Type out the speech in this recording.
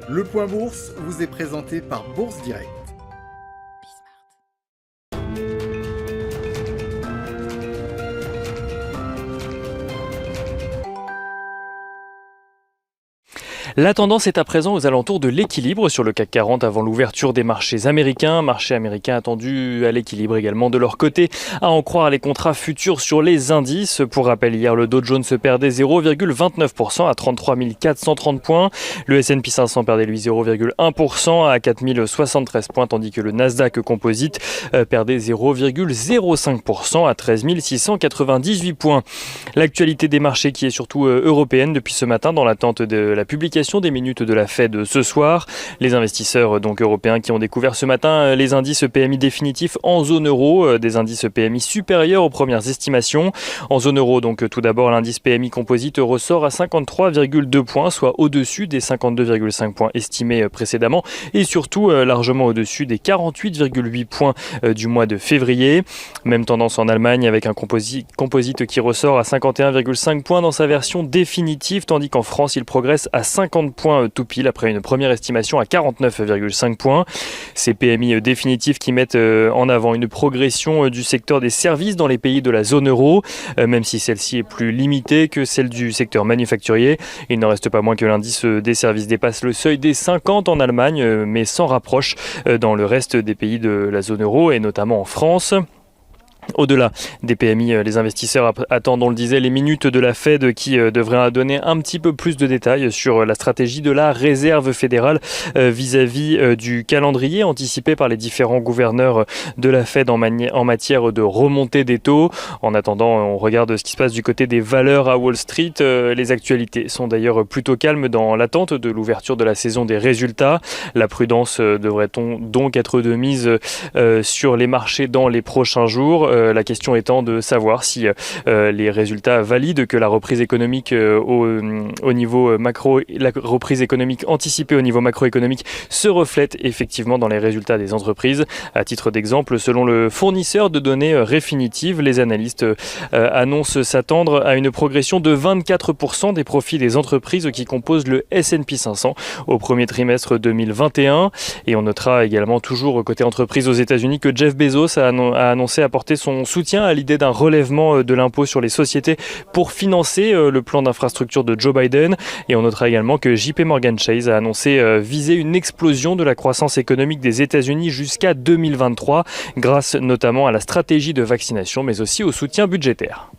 Le Point Bourse vous est présenté par Bourse Direct. La tendance est à présent aux alentours de l'équilibre sur le CAC 40 avant l'ouverture des marchés américains. Marché américain attendu à l'équilibre également de leur côté, à en croire les contrats futurs sur les indices. Pour rappel, hier, le Dow Jones perdait 0,29% à 33 430 points. Le S&P 500 perdait lui 0,1% à 4 073 points, tandis que le Nasdaq Composite perdait 0,05% à 13 698 points. L'actualité des marchés qui est surtout européenne depuis ce matin dans l'attente de la publication des minutes de la Fed ce soir. Les investisseurs donc européens qui ont découvert ce matin les indices PMI définitifs en zone euro, des indices PMI supérieurs aux premières estimations. En zone euro, donc tout d'abord, l'indice PMI composite ressort à 53,2 points, soit au-dessus des 52,5 points estimés précédemment et surtout largement au-dessus des 48,8 points du mois de février. Même tendance en Allemagne avec un composite qui ressort à 51,5 points dans sa version définitive, tandis qu'en France, il progresse à 50 points tout pile après une première estimation à 49,5 points. Ces PMI définitifs qui mettent en avant une progression du secteur des services dans les pays de la zone euro, même si celle-ci est plus limitée que celle du secteur manufacturier. Il n'en reste pas moins que l'indice des services dépasse le seuil des 50 en Allemagne, mais s'en rapproche dans le reste des pays de la zone euro et notamment en France. Au-delà des PMI, les investisseurs attendent, on le disait, les minutes de la Fed qui devraient donner un petit peu plus de détails sur la stratégie de la Réserve fédérale vis-à-vis du calendrier anticipé par les différents gouverneurs de la Fed en matière de remontée des taux. En attendant, on regarde ce qui se passe du côté des valeurs à Wall Street. Les actualités sont d'ailleurs plutôt calmes dans l'attente de l'ouverture de la saison des résultats. La prudence devrait donc être de mise sur les marchés dans les prochains jours. La question étant de savoir si les résultats valident que la reprise économique au niveau macro, la reprise économique anticipée au niveau macroéconomique se reflète effectivement dans les résultats des entreprises. À titre d'exemple, selon le fournisseur de données Refinitiv, les analystes annoncent s'attendre à une progression de 24% des profits des entreprises qui composent le S&P 500 au premier trimestre 2021. Et on notera également toujours côté entreprise aux États-Unis que Jeff Bezos a annoncé apporter son soutien à l'idée d'un relèvement de l'impôt sur les sociétés pour financer le plan d'infrastructure de Joe Biden. Et on notera également que JP Morgan Chase a annoncé viser une explosion de la croissance économique des États-Unis jusqu'à 2023, grâce notamment à la stratégie de vaccination, mais aussi au soutien budgétaire.